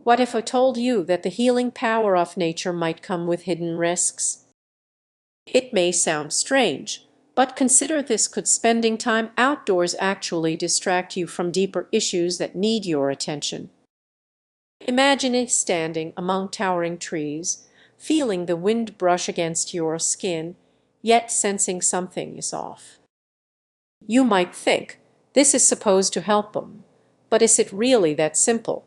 What if I told you that the healing power of nature might come with hidden risks? It may sound strange, but consider this: could spending time outdoors actually distract you from deeper issues that need your attention? Imagine standing among towering trees, feeling the wind brush against your skin, yet sensing something is off. You might think, this is supposed to help them, but is it really that simple?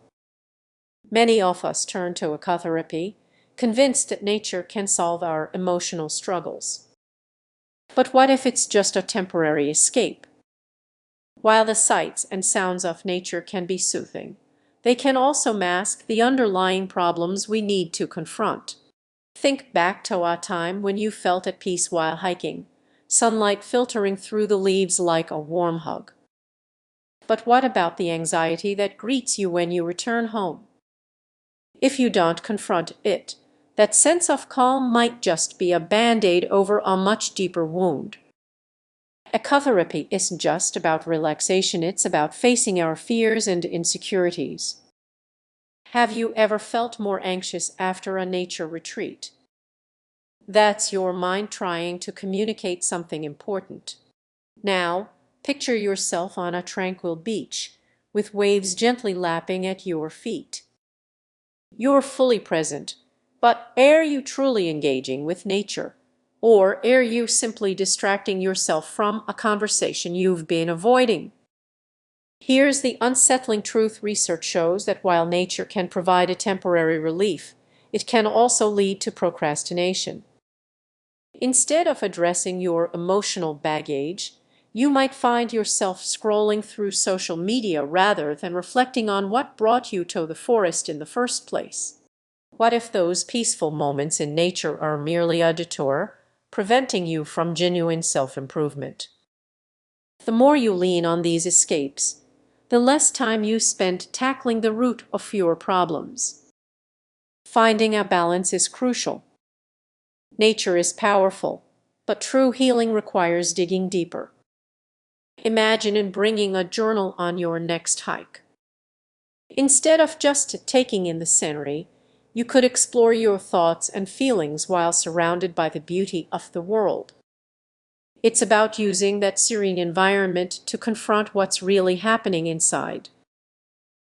Many of us turn to ecotherapy, convinced that nature can solve our emotional struggles. But what if it's just a temporary escape? While the sights and sounds of nature can be soothing, they can also mask the underlying problems we need to confront. Think back to a time when you felt at peace while hiking, sunlight filtering through the leaves like a warm hug. But what about the anxiety that greets you when you return home? If you don't confront it, that sense of calm might just be a band-aid over a much deeper wound. Ecotherapy isn't just about relaxation, it's about facing our fears and insecurities. Have you ever felt more anxious after a nature retreat? That's your mind trying to communicate something important. Now, picture yourself on a tranquil beach, with waves gently lapping at your feet. You're fully present, but are you truly engaging with nature? Or are you simply distracting yourself from a conversation you've been avoiding? Here's the unsettling truth: research shows that while nature can provide a temporary relief, it can also lead to procrastination. Instead of addressing your emotional baggage, you might find yourself scrolling through social media rather than reflecting on what brought you to the forest in the first place. What if those peaceful moments in nature are merely a detour, preventing you from genuine self-improvement? The more you lean on these escapes, the less time you spend tackling the root of your problems. Finding a balance is crucial. Nature is powerful, but true healing requires digging deeper. Imagine bringing a journal on your next hike. Instead of just taking in the scenery, you could explore your thoughts and feelings while surrounded by the beauty of the world. It's about using that serene environment to confront what's really happening inside.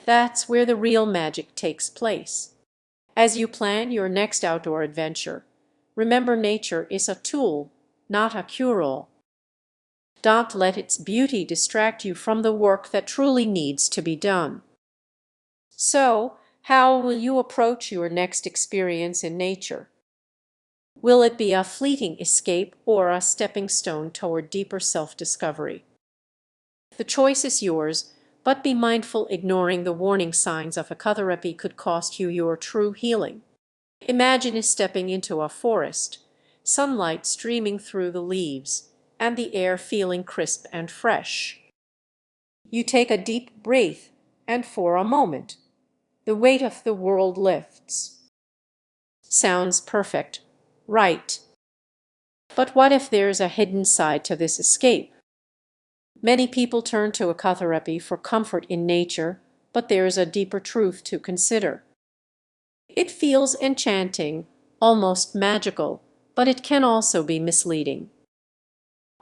That's where the real magic takes place. As you plan your next outdoor adventure, remember nature is a tool, not a cure-all. Don't let its beauty distract you from the work that truly needs to be done. So, how will you approach your next experience in nature? Will it be a fleeting escape or a stepping stone toward deeper self-discovery? The choice is yours, but be mindful: ignoring the warning signs of ecotherapy could cost you your true healing. Imagine stepping into a forest, sunlight streaming through the leaves, and the air feeling crisp and fresh. You take a deep breath, and for a moment, the weight of the world lifts. Sounds perfect, right? But what if there's a hidden side to this escape? Many people turn to ecotherapy for comfort in nature, but there's a deeper truth to consider. It feels enchanting, almost magical, but it can also be misleading.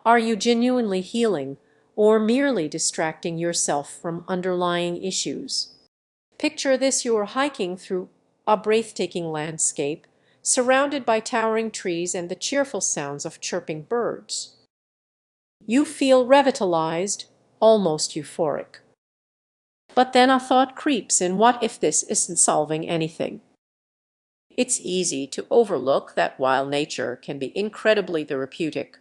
Are you genuinely healing, or merely distracting yourself from underlying issues? Picture this: you're hiking through a breathtaking landscape, surrounded by towering trees and the cheerful sounds of chirping birds. You feel revitalized, almost euphoric. But then a thought creeps in: what if this isn't solving anything? It's easy to overlook that while nature can be incredibly therapeutic,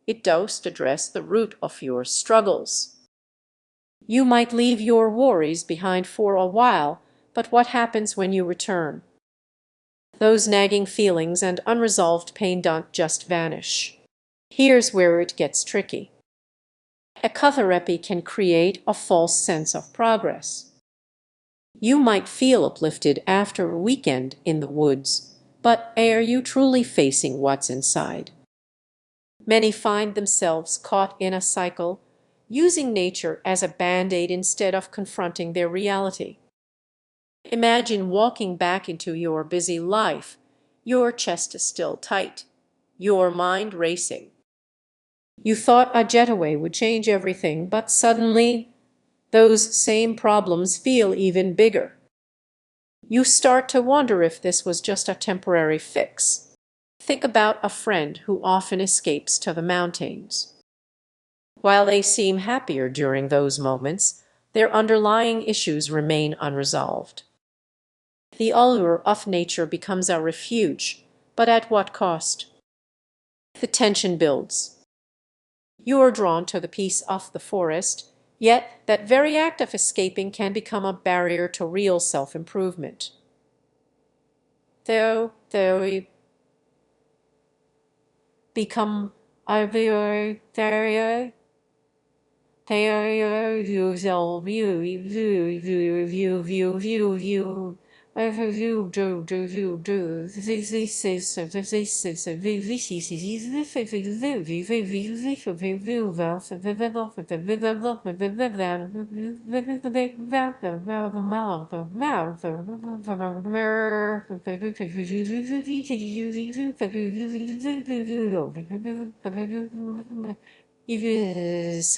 it does address the root of your struggles. You might leave your worries behind for a while, but what happens when you return? Those nagging feelings and unresolved pain don't just vanish. Here's where it gets tricky. Ecotherapy can create a false sense of progress. You might feel uplifted after a weekend in the woods, but are you truly facing what's inside? Many find themselves caught in a cycle, using nature as a band-aid instead of confronting their reality. Imagine walking back into your busy life. Your chest is still tight, your mind racing. You thought a getaway would change everything, but suddenly those same problems feel even bigger. You start to wonder if this was just a temporary fix. Think about a friend who often escapes to the mountains. While they seem happier during those moments, their underlying issues remain unresolved. The allure of nature becomes a refuge, but at what cost? The tension builds. You are drawn to the peace of the forest, yet that very act of escaping can become a barrier to real self-improvement. Though we become a very Yes.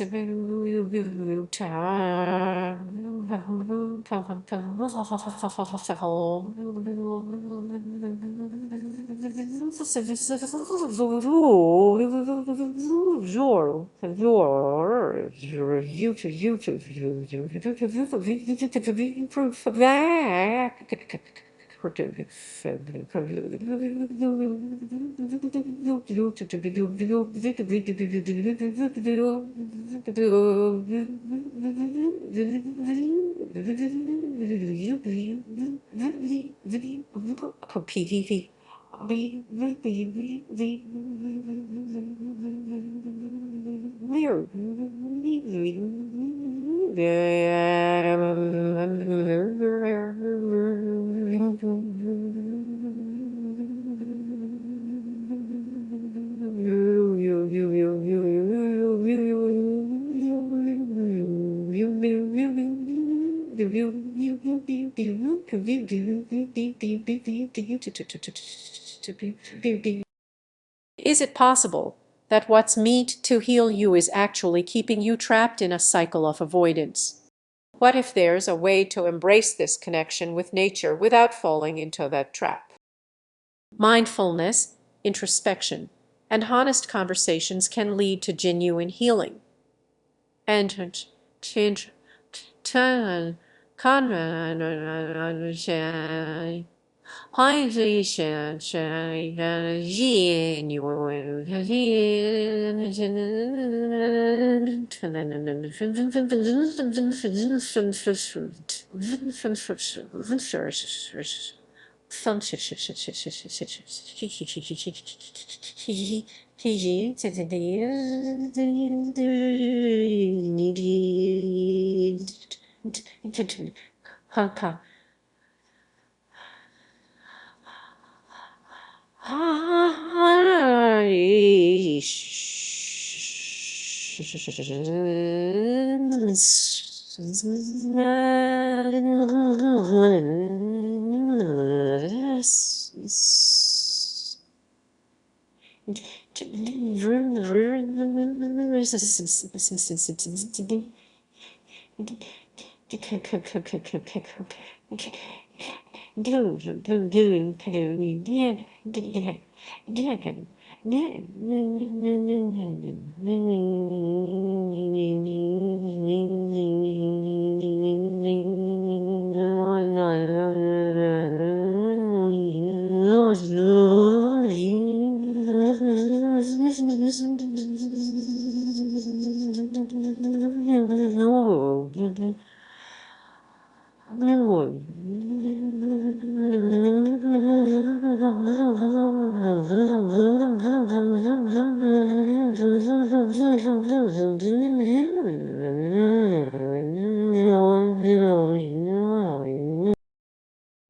Is it possible that what's meant to heal you is actually keeping you trapped in a cycle of avoidance? What if there's a way to embrace this connection with nature without falling into that trap? Mindfulness, introspection, and honest conversations can lead to genuine healing. And change turn con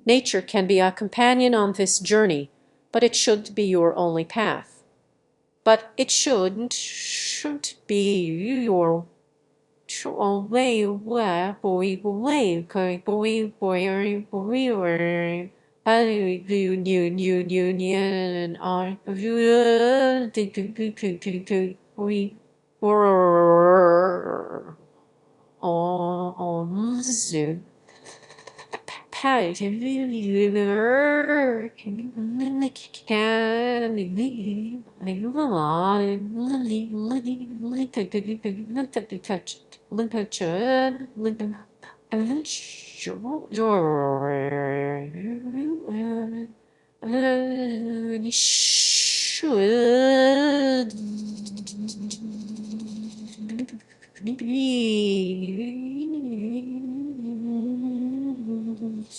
Nature can be a companion on this journey, but it shouldn't be your only path. But it shouldn't be your Away, where, boy, boy, boy, boy, boy, boy, how do you, and I, we, soon.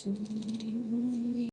Should